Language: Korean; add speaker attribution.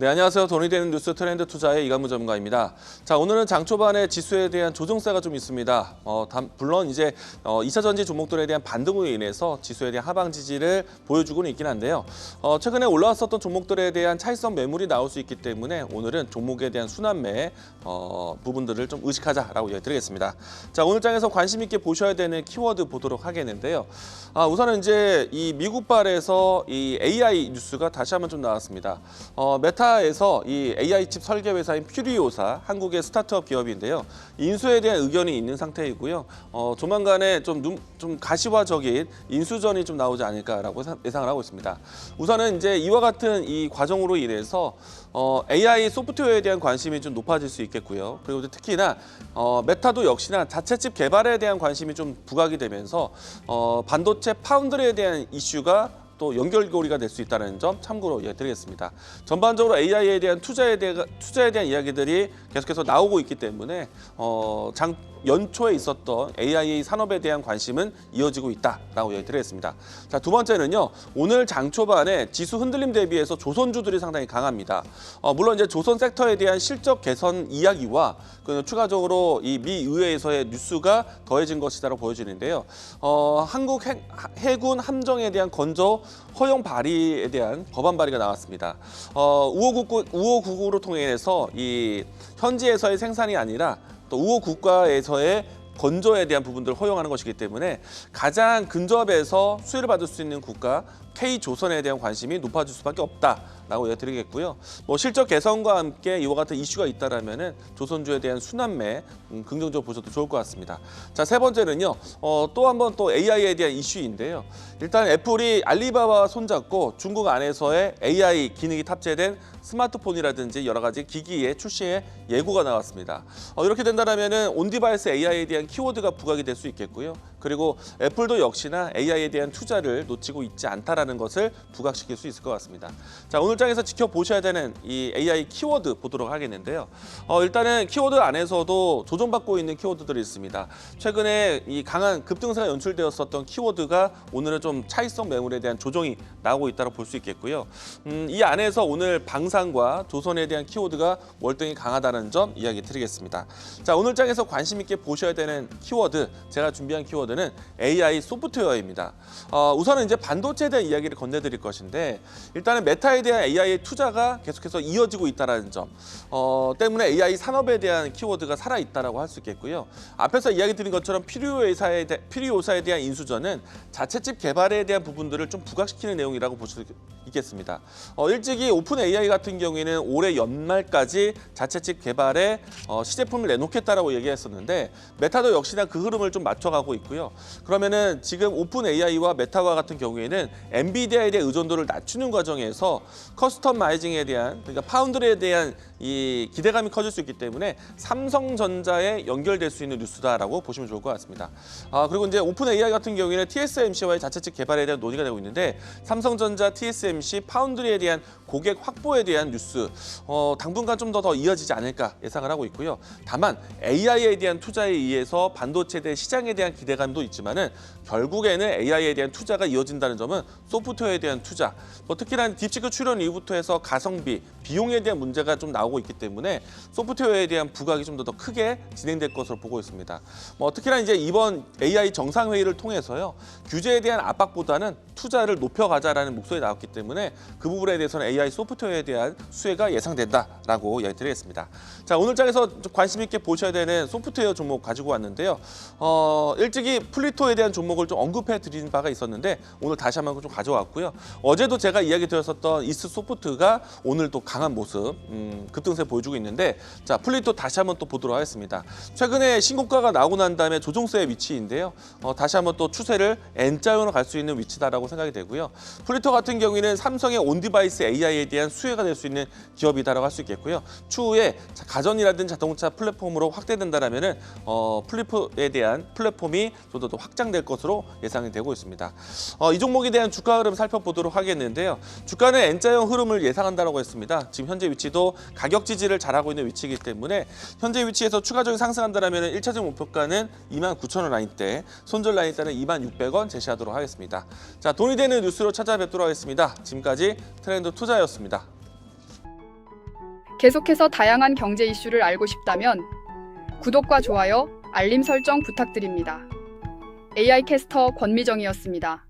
Speaker 1: 네, 안녕하세요. 돈이 되는 뉴스 트렌드 투자의 이관무 전문가입니다. 자, 오늘은 장 초반에 지수에 대한 조정세가 좀 있습니다. 물론 이제 2차 전지 종목들에 대한 반등으로 인해서 지수에 대한 하방 지지를 보여주고는 있긴 한데요. 최근에 올라왔었던 종목들에 대한 차익성 매물이 나올 수 있기 때문에 오늘은 종목에 대한 순환매 부분들을 좀 의식하자라고 얘기드리겠습니다. 자, 오늘 장에서 관심 있게 보셔야 되는 키워드 보도록 하겠는데요. 우선은 이제 이 미국발에서 이 AI 뉴스가 다시 한번 좀 나왔습니다. 메타에서 이 AI 칩 설계 회사인 퓨리오사, 한국의 스타트업 기업인데요. 인수에 대한 의견이 있는 상태이고요. 조만간에 좀 가시화적인 인수전이 좀 나오지 않을까라고 예상을 하고 있습니다. 우선은 이제 이와 같은 이 과정으로 인해서 AI 소프트웨어에 대한 관심이 좀 높아질 수 있겠고요. 그리고 특히나 메타도 역시나 자체 칩 개발에 대한 관심이 좀 부각이 되면서 반도체 파운드리에 대한 이슈가 또 연결고리가 될 수 있다는 점 참고로 드리겠습니다. 전반적으로 AI에 대한 투자에 대한 이야기들이 계속해서 나오고 있기 때문에 연초에 있었던 AI 산업에 대한 관심은 이어지고 있다라고 얘기드리겠습니다. 자, 두 번째는요. 오늘 장 초반에 지수 흔들림 대비해서 조선주들이 상당히 강합니다. 물론 이제 조선 섹터에 대한 실적 개선 이야기와 추가적으로 이 미 의회에서의 뉴스가 더해진 것이다라고 보여지는데요. 한국 해군 함정에 대한 건조 허용 발의에 대한 법안 발의가 나왔습니다. 우호 국구로 통해서 이 현지에서의 생산이 아니라 또 우호 국가에서의 건조에 대한 부분들을 허용하는 것이기 때문에 가장 근접해서 수혜를 받을 수 있는 국가 K조선에 대한 관심이 높아질 수밖에 없다라고 얘기드리겠고요. 실적 개선과 함께 이와 같은 이슈가 있다라면은 조선주에 대한 순환매 긍정적으로 보셔도 좋을 것 같습니다. 자, 세 번째는요. 또 한 번 또 AI에 대한 이슈인데요. 일단 애플이 알리바바와 손잡고 중국 안에서의 AI 기능이 탑재된 스마트폰이라든지 여러 가지 기기의 출시에 예고가 나왔습니다. 이렇게 된다면은 온디바이스 AI에 대한 키워드가 부각이 될 수 있겠고요. 그리고 애플도 역시나 AI에 대한 투자를 놓치고 있지 않다라는 것을 부각시킬 수 있을 것 같습니다. 자, 오늘 장에서 지켜보셔야 되는 이 AI 키워드 보도록 하겠는데요. 일단은 키워드 안에서도 조정받고 있는 키워드들이 있습니다. 최근에 이 강한 급등세가 연출되었었던 키워드가 오늘은 좀 차익성 매물에 대한 조정이 나오고 있다고 볼 수 있겠고요. 이 안에서 오늘 방산과 조선에 대한 키워드가 월등히 강하다는 점 이야기 드리겠습니다. 자, 오늘 장에서 관심 있게 보셔야 되는 키워드, 제가 준비한 키워드는 AI 소프트웨어입니다. 우선은 이제 반도체에 대한 이야기를 건네드릴 것인데 일단은 메타에 대한 AI 투자가 계속해서 이어지고 있다는 점 때문에 AI 산업에 대한 키워드가 살아있다라고 할 수 있겠고요. 앞에서 이야기 드린 것처럼 퓨리오사에 대한 인수전은 자체 칩 개발에 대한 부분들을 좀 부각시키는 내용이라고 볼 수 있겠습니다. 일찍이 오픈 AI 같은 경우에는 올해 연말까지 자체 칩 개발에 시제품을 내놓겠다라고 얘기했었는데 메타도 역시나 그 흐름을 좀 맞춰가고 있고요. 그러면은 지금 오픈 AI와 메타와 같은 경우에는 엔비디아에 대한 의존도를 낮추는 과정에서 커스터마이징에 대한 그러니까 파운드리에 대한 이 기대감이 커질 수 있기 때문에 삼성전자에 연결될 수 있는 뉴스다라고 보시면 좋을 것 같습니다. 그리고 이제 오픈 AI 같은 경우에는 TSMC와의 자체 칩 개발에 대한 논의가 되고 있는데 삼성전자, TSMC, 파운드리에 대한 고객 확보에 대한 뉴스 당분간 좀 더 이어지지 않을까 예상을 하고 있고요. 다만 AI에 대한 투자에 의해서 반도체 대 시장에 대한 기대감도 있지만은 결국에는 AI에 대한 투자가 이어진다는 점은 소프트웨어에 대한 투자, 특히나 딥시크 출현 이후부터 해서 가성비, 비용에 대한 문제가 좀 나오고 있기 때문에 소프트웨어에 대한 부각이 좀 더 크게 진행될 것으로 보고 있습니다. 특히나 이제 이번 AI 정상회의를 통해서요. 규제에 대한 압박보다는 투자를 높여가자라는 목소리 나왔기 때문에 그 부분에 대해서는 AI 소프트웨어에 대한 수혜가 예상된다라고 이야기드리겠습니다. 자, 오늘 장에서 좀 관심 있게 보셔야 되는 소프트웨어 종목 가지고 왔는데요. 일찍이 플리토에 대한 종목을 좀 언급해 드린 바가 있었는데 오늘 다시 한번 좀 가져왔고요. 어제도 제가 이야기 드렸었던 이스 소프트가 오늘 또 강한 모습 급등세 보여주고 있는데 자, 플리토 다시 한번 또 보도록 하겠습니다. 최근에 신고가가 나오고 난 다음에 조정세의 위치인데요. 다시 한번 또 추세를 N자형으로 갈 수 있는 위치다라고 생각이 되고요. 플리토 같은 경우에는 삼성의 온디바이스 AI에 대한 수혜가 될 수 있는 기업이다라고 할 수 있겠고요. 추후에 가전이라든지 자동차 플랫폼으로 확대된다라면은 플리토에 대한 플랫폼이 좀 더 확장될 것으로 예상이 되고 있습니다. 이 종목에 대한 주가 흐름 살펴보도록 하겠는데요. 주가는 N자형 흐름을 예상한다고 했습니다. 지금 현재 위치도 가격 지지를 잘하고 있는 위치이기 때문에 현재 위치에서 추가적인 상승한다라면 1차적 목표가는 29,000원 라인대, 손절 라인대는 26,600원 제시하도록 하겠습니다. 자, 돈이 되는 뉴스로 찾아뵙도록 하겠습니다. 지금까지 트렌드 투자였습니다.
Speaker 2: 계속해서 다양한 경제 이슈를 알고 싶다면 구독과 좋아요, 알림 설정 부탁드립니다. AI 캐스터 권미정이었습니다.